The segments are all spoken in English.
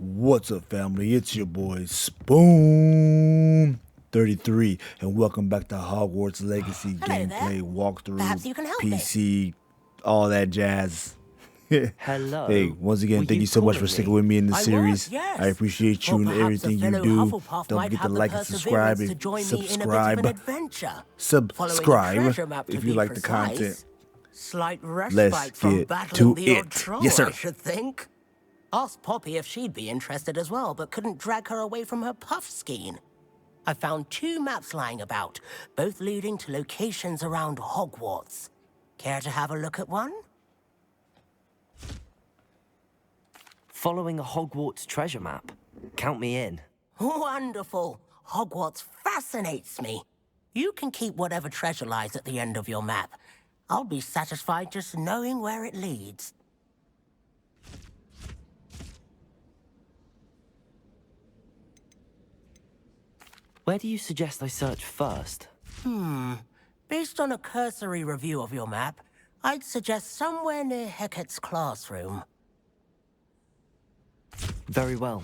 What's up, family? It's your boy Spoon 33, and welcome back to Hogwarts Legacy Hello there. gameplay Perhaps walkthrough, you can help me. PC, all that jazz. Hello. Hey, once again, Were thank you you so much for calling sticking me? with me in the I series. was, yes. I appreciate you Or and perhaps a everything you fellow do. Hufflepuff Don't might forget to have the like and subscribe. perseverance to join me in a bit of an adventure. Following a Subscribe treasure map to if you be like the precise. content. Slight Let's respite from get battling to the odd it. troll, Yes, sir. I should think. Asked Poppy if she'd be interested as well, but couldn't drag her away from her puff skein. I found 2 maps lying about, both leading to locations around Hogwarts. Care to have a look at one? Following a Hogwarts treasure map. Count me in. Wonderful. Hogwarts fascinates me. You can keep whatever treasure lies at the end of your map. I'll be satisfied just knowing where it leads. Where do you suggest I search first? Based on a cursory review of your map, I'd suggest somewhere near Hecat's classroom. Very well.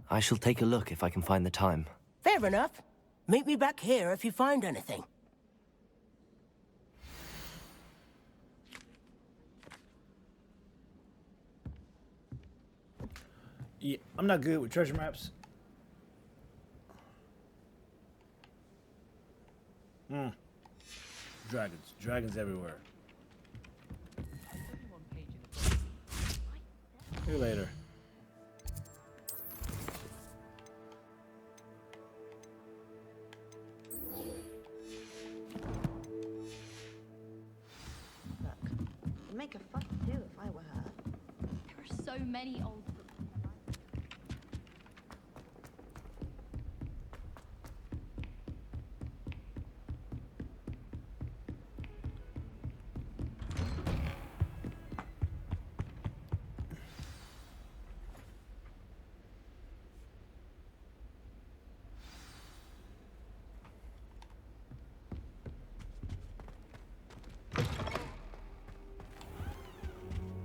I shall take a look if I can find the time. Fair enough. Meet me back here if you find anything. Yeah, I'm not good with treasure maps. Dragons everywhere. See you later. Look, I'd make a fuss too if I were her. There are so many old books.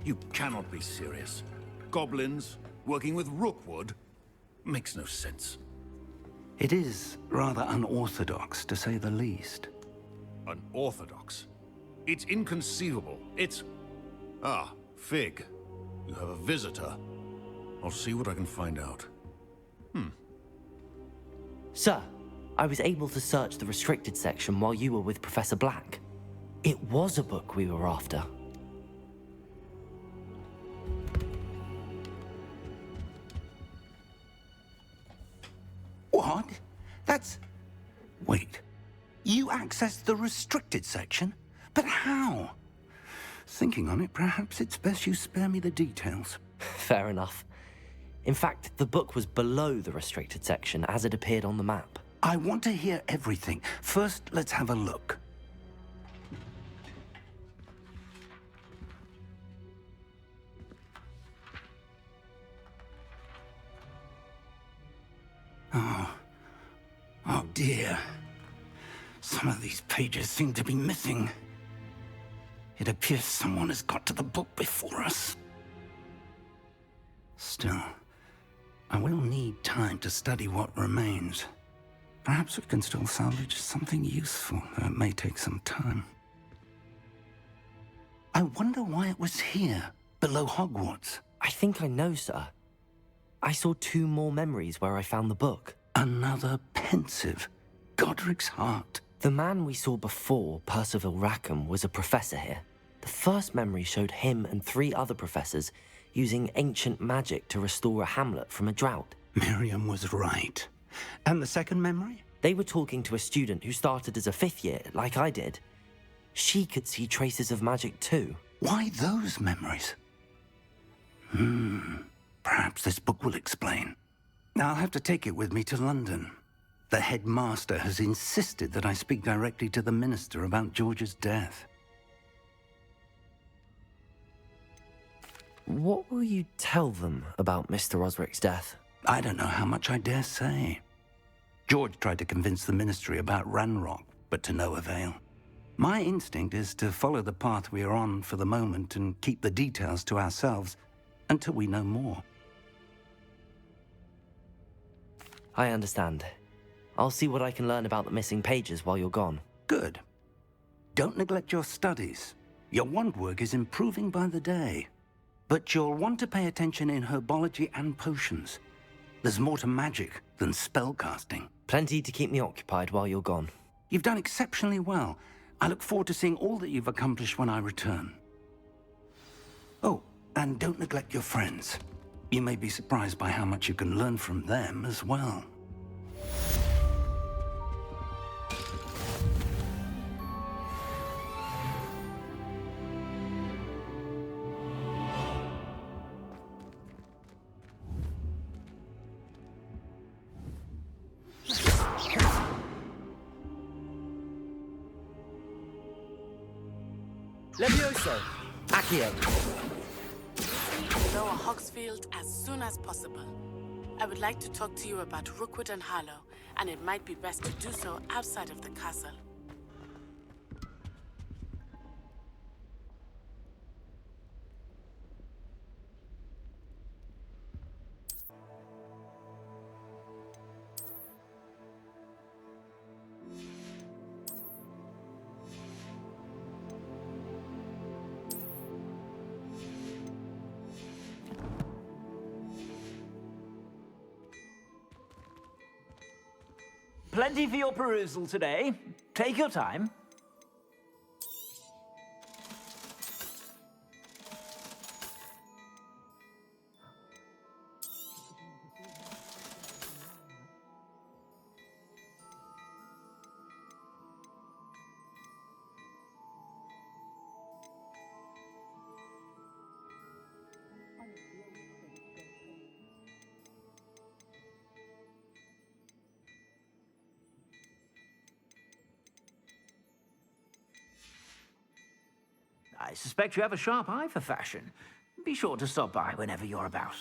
You cannot be serious. Goblins working with Rookwood? Makes no sense. It is rather unorthodox, to say the least. Unorthodox? It's inconceivable. It's... Ah, Fig. You have a visitor. I'll see what I can find out. Sir, I was able to search the restricted section while you were with Professor Black. It was a book we were after. What? That's... Wait. You accessed the restricted section? But how? Thinking on it, perhaps it's best you spare me the details. Fair enough. In fact, the book was below the restricted section as it appeared on the map. I want to hear everything. First, let's have a look. Oh dear. Some of these pages seem to be missing. It appears someone has got to the book before us. Still, I will need time to study what remains. Perhaps we can still salvage something useful, though it may take some time. I wonder why it was here, below Hogwarts. I think I know, sir. I saw 2 more memories where I found the book. Another pensive. Godric's heart. The man we saw before, Percival Rackham, was a professor here. The first memory showed him and 3 other professors using ancient magic to restore a hamlet from a drought. Miriam was right. And the second memory? They were talking to a student who started as a 5th year, like I did. She could see traces of magic too. Why those memories? Perhaps this book will explain. Now I'll have to take it with me to London. The headmaster has insisted that I speak directly to the minister about George's death. What will you tell them about Mr. Osric's death? I don't know how much I dare say. George tried to convince the ministry about Ranrock, but to no avail. My instinct is to follow the path we are on for the moment and keep the details to ourselves until we know more. I understand. I'll see what I can learn about the missing pages while you're gone. Good. Don't neglect your studies. Your wand work is improving by the day. But you'll want to pay attention in herbology and potions. There's more to magic than spellcasting. Plenty to keep me occupied while you're gone. You've done exceptionally well. I look forward to seeing all that you've accomplished when I return. Oh, and don't neglect your friends. You may be surprised by how much you can learn from them as well. Levioso! Accio! Lower Hogsfield as soon as possible. I would like to talk to you about Rookwood and Harlow, and it might be best to do so outside of the castle. Plenty for your perusal today. Take your time. I suspect you have a sharp eye for fashion. Be sure to stop by whenever you're about.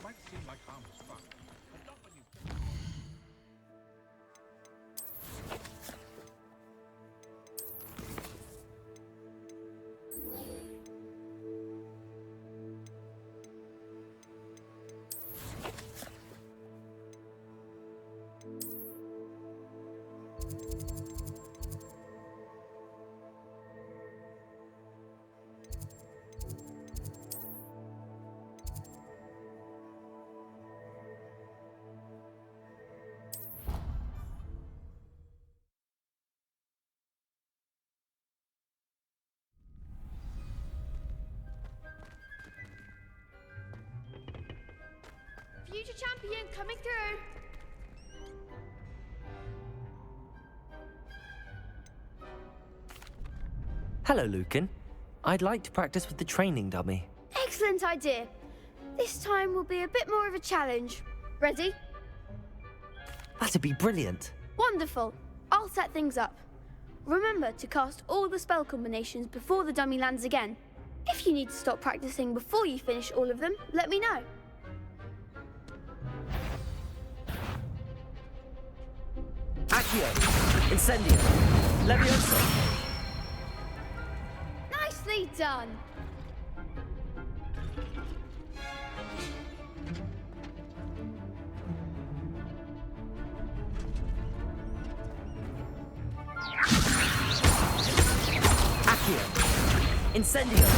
Might seem like harmless fun, but not when you... Future champion coming through. Hello, Lucan. I'd like to practice with the training dummy. Excellent idea. This time will be a bit more of a challenge. Ready? That'd be brilliant. Wonderful. I'll set things up. Remember to cast all the spell combinations before the dummy lands again. If you need to stop practicing before you finish all of them, let me know. Accio! Incendio! Levioso! Nicely done. Accio! Incendio!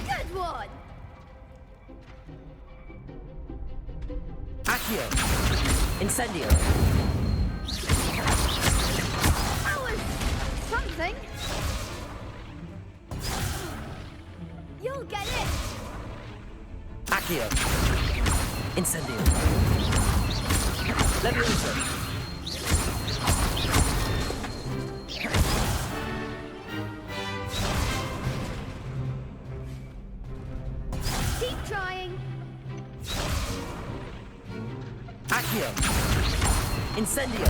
Good one. Accio! Incendio! That was something. You'll get it. Accio! Incendio! Levioso! Keep trying. Accio! Incendio!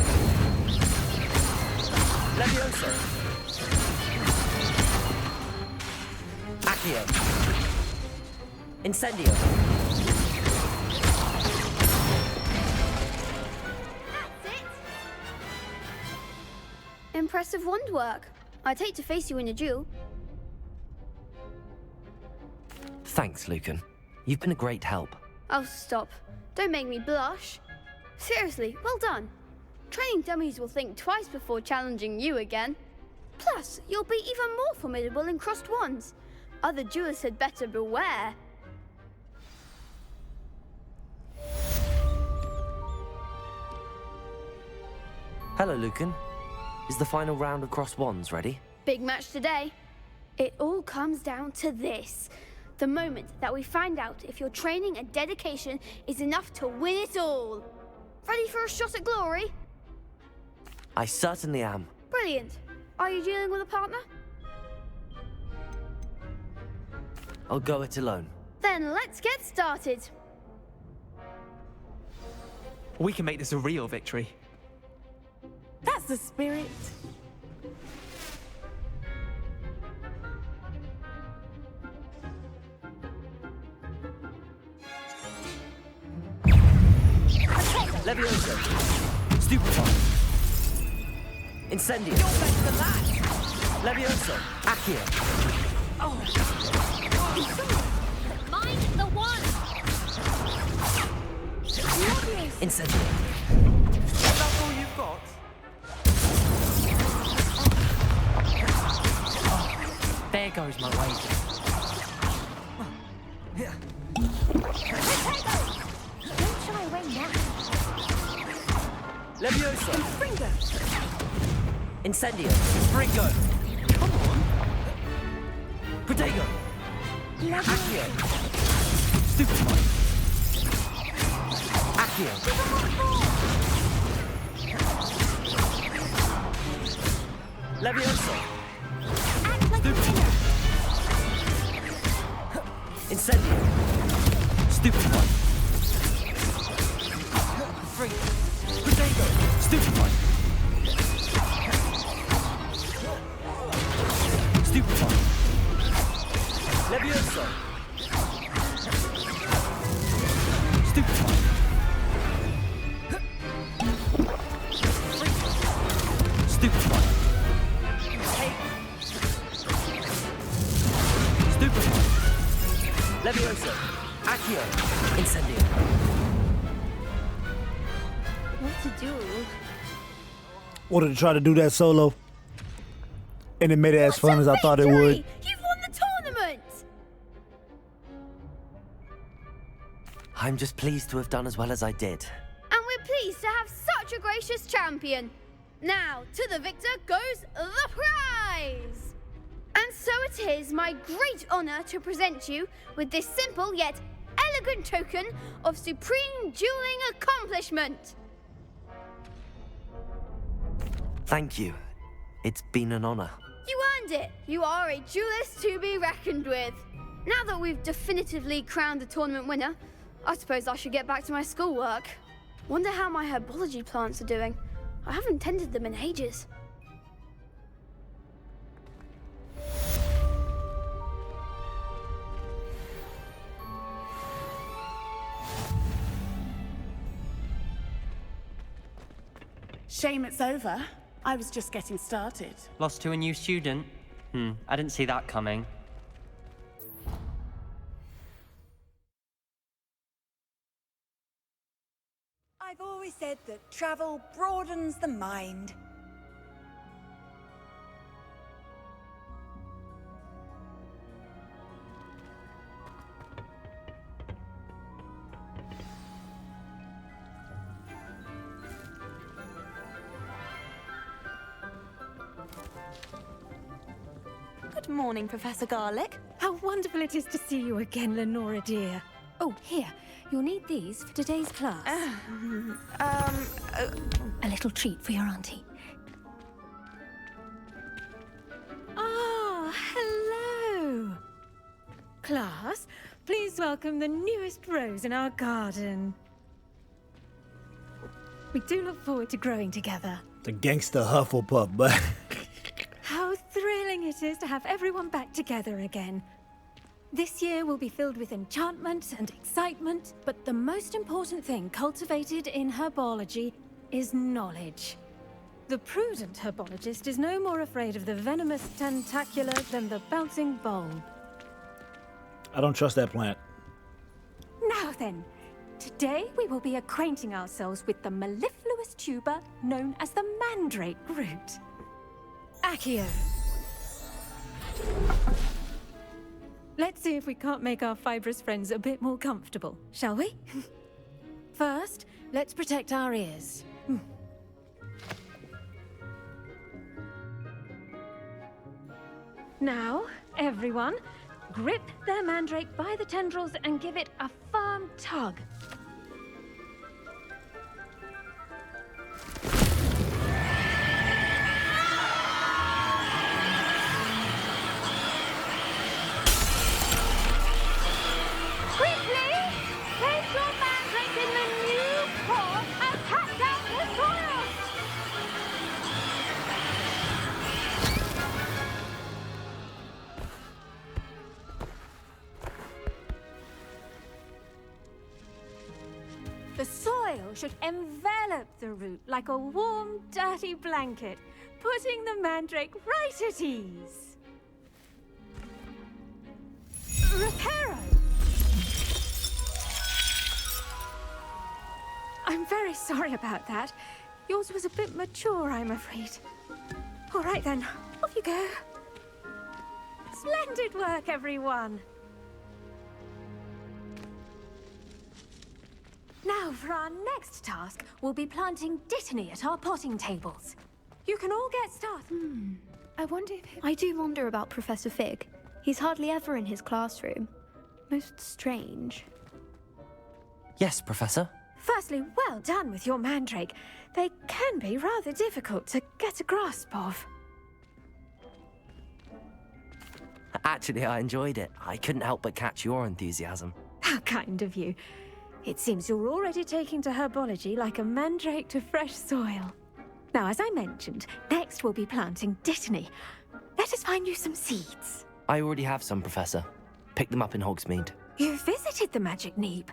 Levioso! Accio! Incendio! That's it. Impressive wand work. I'd hate to face you in a duel. Thanks, Lucan. You've been a great help. Oh, stop. Don't make me blush. Seriously, well done. Training dummies will think twice before challenging you again. Plus, you'll be even more formidable in crossed wands. Other duelists had better beware. Hello, Lucan. Is the final round of crossed wands ready? Big match today. It all comes down to this. The moment that we find out if your training and dedication is enough to win it all. Ready for a shot at glory? I certainly am. Brilliant. Are you dealing with a partner? I'll go it alone. Then let's get started. We can make this a real victory. That's the spirit. Levioso. Stupefy. Incendio. You're better than that. Levioso. Accio. Mind the one! Incendio. That's all you've got? There goes my wager. Don't shy away now. Levioso. Fringo. Incendio. Fringo. Come on. Protego. Accio. Stupefy. Accio. Levioso. Act like a winner. Incendio. Stupefy. Fringo. Protego. Stupefy. Stupefy. Levioso. Stupefy. Stupefy. Stupefy. Levioso. Accio. Incendio. What to do? Wanted to try to do that solo, and it made it as fun as I thought it would. You've won the tournament! I'm just pleased to have done as well as I did. And we're pleased to have such a gracious champion. Now, to the victor goes the prize! And so it is my great honor to present you with this simple yet elegant token of supreme dueling accomplishment. Thank you. It's been an honor. You earned it. You are a duelist to be reckoned with. Now that we've definitively crowned the tournament winner, I suppose I should get back to my schoolwork. Wonder how my herbology plants are doing. I haven't tended them in ages. Shame it's over. I was just getting started. Lost to a new student? I didn't see that coming. I've always said that travel broadens the mind. Good morning, Professor Garlick. How wonderful it is to see you again, Lenora dear. Oh, here. You'll need these for today's class. A little treat for your auntie. Ah, hello. Class, please welcome the newest rose in our garden. We do look forward to growing together. The gangster Hufflepuff, but How thrilling it is to have everyone back together again. This year will be filled with enchantment and excitement, but the most important thing cultivated in herbology is knowledge. The prudent herbologist is no more afraid of the venomous tentacular than the bouncing bulb. I don't trust that plant. Now then, today we will be acquainting ourselves with the mellifluous tuber known as the mandrake root. Accio. Let's see if we can't make our fibrous friends a bit more comfortable, shall we? First, let's protect our ears. Now, everyone, grip their mandrake by the tendrils and give it a firm tug. Quickly! Place your mandrake in the new pot and pat down the soil! The soil should envelop the root like a warm, dirty blanket, putting the mandrake right at ease. Reparo! I'm very sorry about that. Yours was a bit mature, I'm afraid. All right then, off you go. Splendid work, everyone. Now, for our next task, we'll be planting Dittany at our potting tables. You can all get started. I wonder if... I do wonder about Professor Fig. He's hardly ever in his classroom. Most strange. Yes, Professor. Firstly, well done with your mandrake. They can be rather difficult to get a grasp of. Actually, I enjoyed it. I couldn't help but catch your enthusiasm. How kind of you. It seems you're already taking to herbology like a mandrake to fresh soil. Now, as I mentioned, next we'll be planting Dittany. Let us find you some seeds. I already have some, Professor. Pick them up in Hogsmeade. You visited the Magic Neep.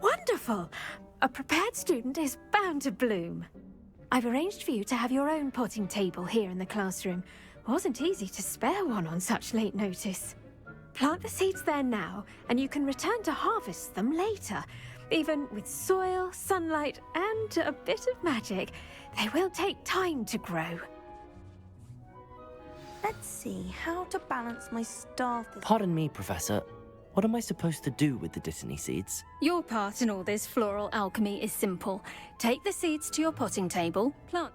Wonderful! A prepared student is bound to bloom. I've arranged for you to have your own potting table here in the classroom. Wasn't easy to spare one on such late notice. Plant the seeds there now, and you can return to harvest them later. Even with soil, sunlight, and a bit of magic, they will take time to grow. Let's see how to balance my staff. Pardon me, Professor. What am I supposed to do with the Dittany seeds? Your part in all this floral alchemy is simple. Take the seeds to your potting table, plant...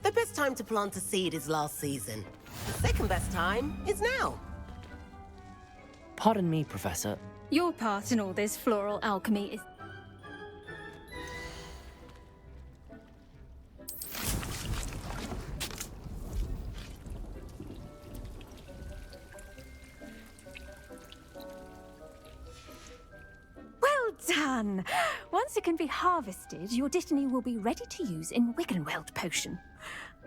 The best time to plant a seed is last season. The second best time is now. Pardon me, Professor. Your part in all this floral alchemy is... Well done! Once it can be harvested, your Dittany will be ready to use in Wiggenweld potion.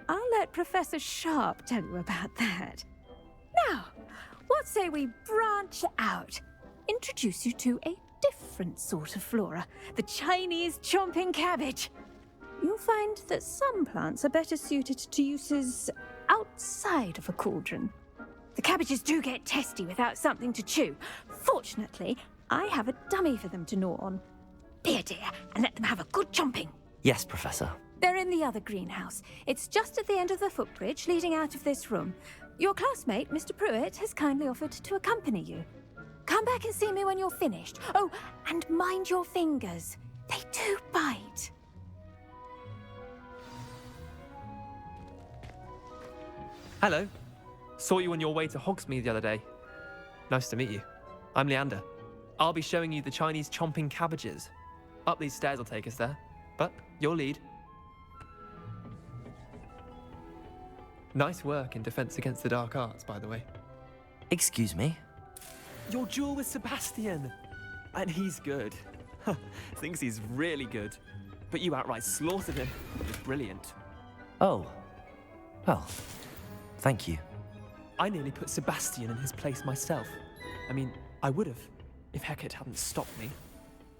I'll let Professor Sharp tell you about that. Now, what say we branch out? Introduce you to a different sort of flora, the Chinese chomping cabbage. You'll find that some plants are better suited to uses outside of a cauldron. The cabbages do get testy without something to chew. Fortunately, I have a dummy for them to gnaw on. Be a dear and let them have a good chomping. Yes, Professor. They're in the other greenhouse. It's just at the end of the footbridge leading out of this room. Your classmate, Mr. Pruitt, has kindly offered to accompany you. Come back and see me when you're finished. Oh, and mind your fingers. They do bite. Hello. Saw you on your way to Hogsmeade the other day. Nice to meet you. I'm Leander. I'll be showing you the Chinese chomping cabbages. Up these stairs will take us there. But your lead. Nice work in Defense Against the Dark Arts, by the way. Excuse me? Your duel with Sebastian! And he's good. Thinks he's really good. But you outright slaughtered him. It was brilliant. Oh. Well, thank you. I nearly put Sebastian in his place myself. I mean, I would have, if Hecate hadn't stopped me.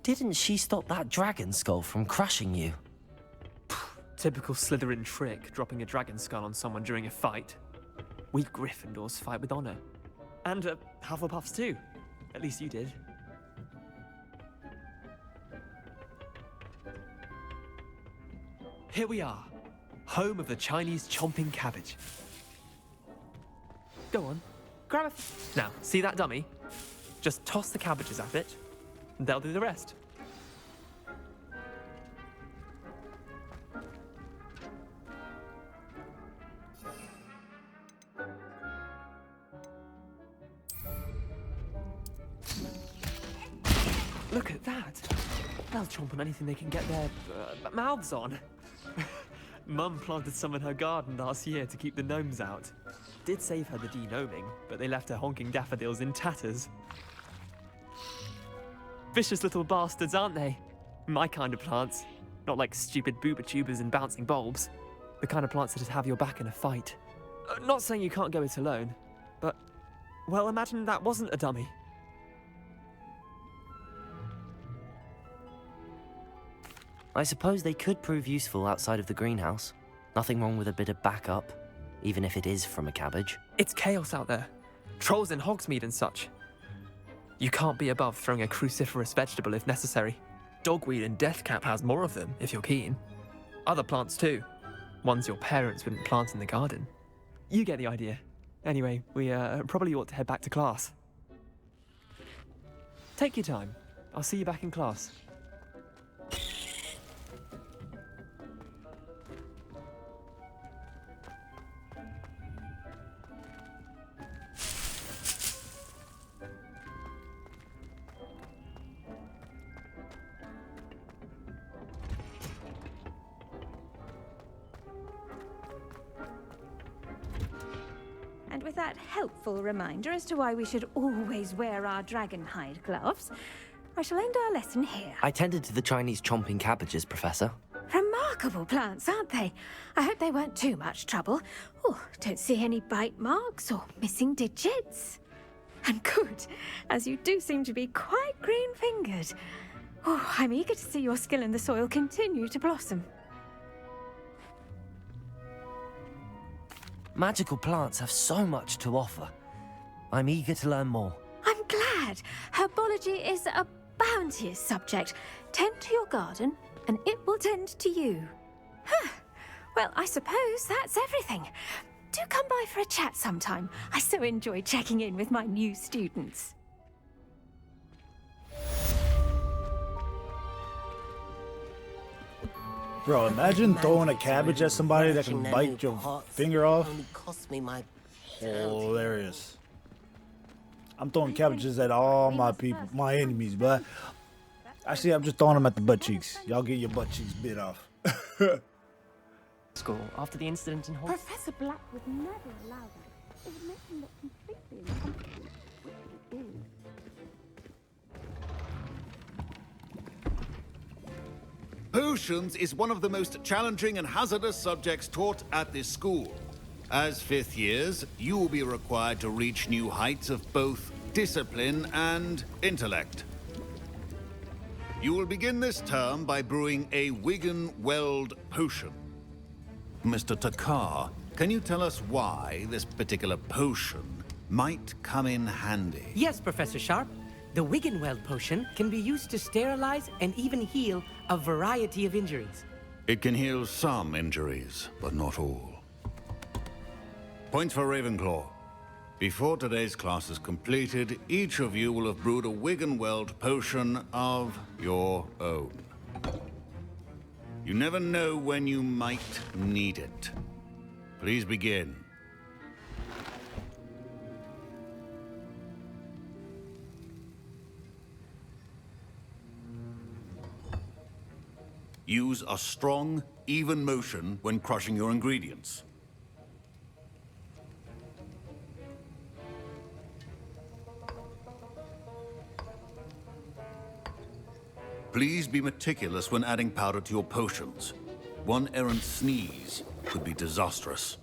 Didn't she stop that dragon skull from crushing you? Typical Slytherin trick, dropping a dragon skull on someone during a fight. We Gryffindors fight with honor. And Hufflepuffs too. At least you did. Here we are, home of the Chinese chomping cabbage. Go on, grab a... Now, see that dummy? Just toss the cabbages at it, and they'll do the rest. Look at that. They'll chomp on anything they can get their mouths on. Mum planted some in her garden last year to keep the gnomes out. Did save her the de-gnoming, but they left her honking daffodils in tatters. Vicious little bastards, aren't they? My kind of plants. Not like stupid booba tubers and bouncing bulbs. The kind of plants that just have your back in a fight. Not saying you can't go it alone, but... well, imagine that wasn't a dummy. I suppose they could prove useful outside of the greenhouse. Nothing wrong with a bit of backup, even if it is from a cabbage. It's chaos out there. Trolls in Hogsmeade and such. You can't be above throwing a cruciferous vegetable if necessary. Dogweed and deathcap has more of them, if you're keen. Other plants too. Ones your parents wouldn't plant in the garden. You get the idea. Anyway, we probably ought to head back to class. Take your time. I'll see you back in class. And with that helpful reminder as to why we should always wear our dragonhide gloves, I shall end our lesson here. I tended to the Chinese chomping cabbages, Professor. Remarkable plants, aren't they? I hope they weren't too much trouble. Oh, don't see any bite marks or missing digits. And good, as you do seem to be quite green-fingered. Oh, I'm eager to see your skill in the soil continue to blossom. Magical plants have so much to offer. I'm eager to learn more. I'm glad. Herbology is a bounteous subject. Tend to your garden, and it will tend to you. Huh. Well, I suppose that's everything. Do come by for a chat sometime. I so enjoy checking in with my new students. Bro, imagine throwing a cabbage at somebody that can bite your finger off. Cost me my Hilarious. I'm throwing cabbages at all my people, my enemies, but actually I'm just throwing them at the butt cheeks. Y'all get your butt cheeks bit off. School after the incident in Hogwarts. Professor Black would never allow that. It would make him look completely incompetent, which he is. Potions is one of the most challenging and hazardous subjects taught at this school. As fifth years, you will be required to reach new heights of both discipline and intellect. You will begin this term by brewing a Wiggenweld potion. Mr. Takar, can you tell us why this particular potion might come in handy? Yes, Professor Sharp. The Wiggenweld potion can be used to sterilize and even heal a variety of injuries. It can heal some injuries, but not all. Points for Ravenclaw. Before today's class is completed, each of you will have brewed a Wiggenweld potion of your own. You never know when you might need it. Please begin. Use a strong, even motion when crushing your ingredients. Please be meticulous when adding powder to your potions. One errant sneeze could be disastrous.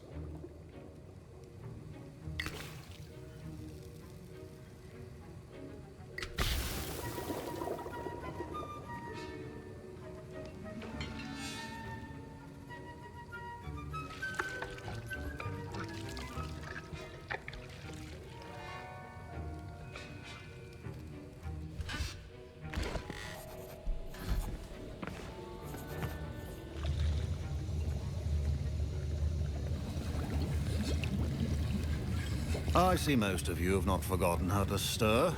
I see most of you have not forgotten how to stir.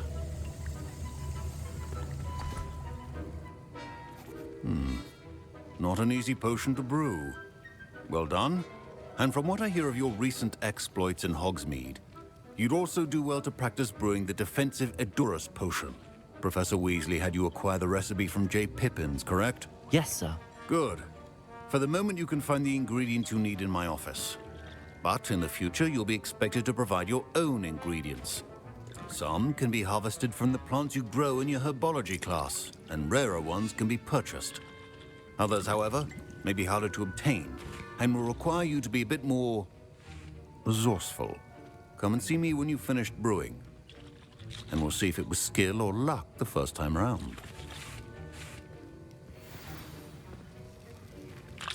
Not an easy potion to brew. Well done. And from what I hear of your recent exploits in Hogsmeade, you'd also do well to practice brewing the defensive Edurus potion. Professor Weasley had you acquire the recipe from J. Pippins, correct? Yes, sir. Good. For the moment, you can find the ingredients you need in my office. But in the future, you'll be expected to provide your own ingredients. Some can be harvested from the plants you grow in your herbology class, and rarer ones can be purchased. Others, however, may be harder to obtain, and will require you to be a bit more resourceful. Come and see me when you've finished brewing, and we'll see if it was skill or luck the first time around.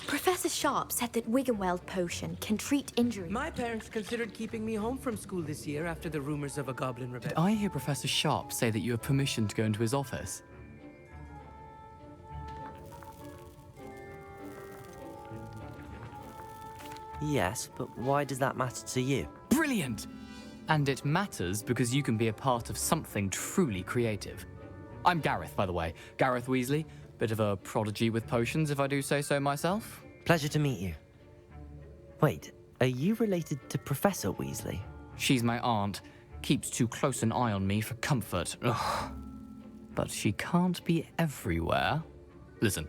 Professor Sharp said that Wiggenweld potion can treat injury. My parents considered keeping me home from school this year after the rumors of a goblin rebellion. Did I hear Professor Sharp say that you have permission to go into his office? Yes, but why does that matter to you? Brilliant! And it matters because you can be a part of something truly creative. I'm Gareth, by the way. Gareth Weasley. Bit of a prodigy with potions, if I do say so myself. Pleasure to meet you. Wait, are you related to Professor Weasley? She's my aunt. Keeps too close an eye on me for comfort. Ugh. But she can't be everywhere. Listen,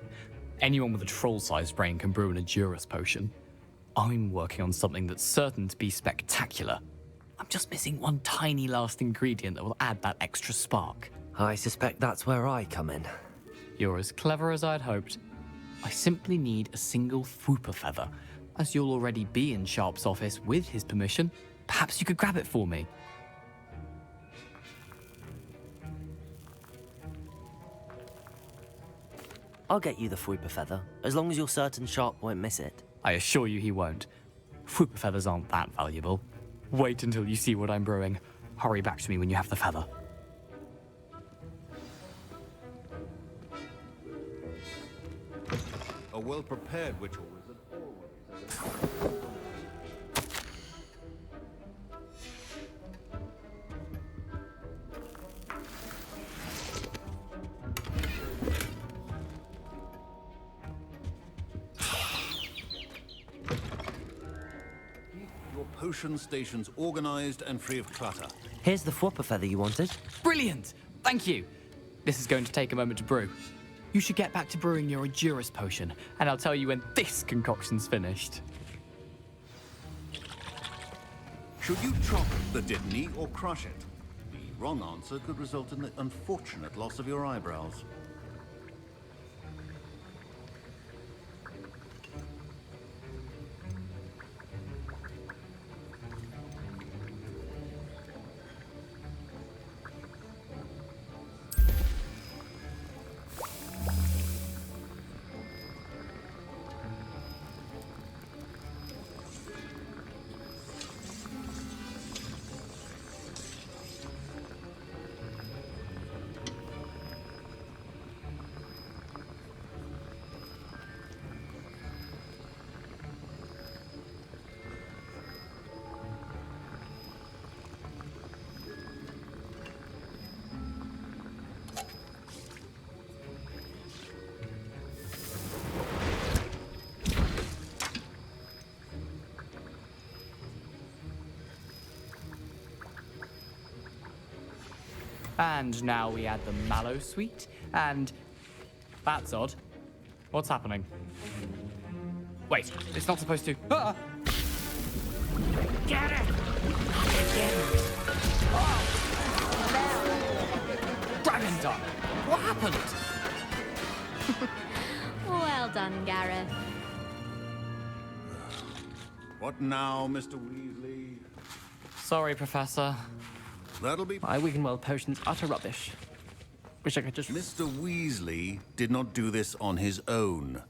anyone with a troll-sized brain can brew an Edurus potion. I'm working on something that's certain to be spectacular. I'm just missing one tiny last ingredient that will add that extra spark. I suspect that's where I come in. You're as clever as I'd hoped. I simply need a single Fwooper feather. As you'll already be in Sharp's office with his permission, perhaps you could grab it for me. I'll get you the Fwooper feather, as long as you're certain Sharp won't miss it. I assure you he won't. Fwooper feathers aren't that valuable. Wait until you see what I'm brewing. Hurry back to me when you have the feather. A well-prepared witch or wizard always... Your potion stations organized and free of clutter. Here's the Fwooper feather you wanted. Brilliant! Thank you! This is going to take a moment to brew. You should get back to brewing your Edurus potion, and I'll tell you when this concoction's finished. Should you chop the Dittany or crush it? The wrong answer could result in the unfortunate loss of your eyebrows. And now we add the mallow sweet, and... That's odd. What's happening? Wait, it's not supposed to... Ah! Get it! Dragon Dog! What happened? Well done, Gareth. What now, Mr. Weasley? Sorry, Professor. That'll be... My Wiggenweld potion's utter rubbish. Wish I could just... Mr. Weasley did not do this on his own.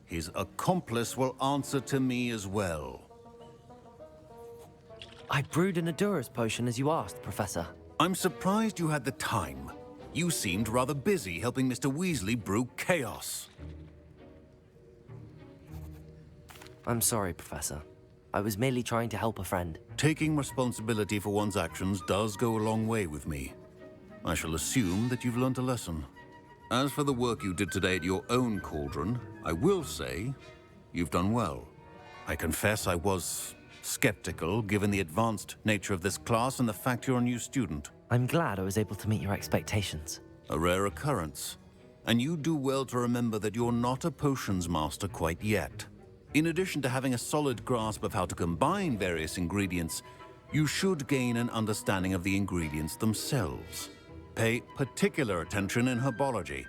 His accomplice will answer to me as well. I brewed an Edurus potion as you asked, Professor. I'm surprised you had the time. You seemed rather busy helping Mr. Weasley brew chaos. I'm sorry, Professor. I was merely trying to help a friend. Taking responsibility for one's actions does go a long way with me. I shall assume that you've learnt a lesson. As for the work you did today at your own cauldron, I will say you've done well. I confess I was skeptical, given the advanced nature of this class and the fact you're a new student. I'm glad I was able to meet your expectations. A rare occurrence. And you do well to remember that you're not a potions master quite yet. In addition to having a solid grasp of how to combine various ingredients, you should gain an understanding of the ingredients themselves. Pay particular attention in herbology.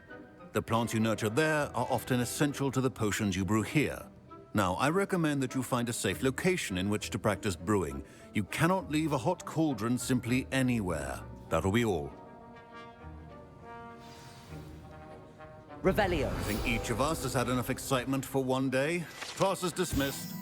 The plants you nurture there are often essential to the potions you brew here. Now, I recommend that you find a safe location in which to practice brewing. You cannot leave a hot cauldron simply anywhere. That'll be all. Revelio. I think each of us has had enough excitement for one day. Class is dismissed.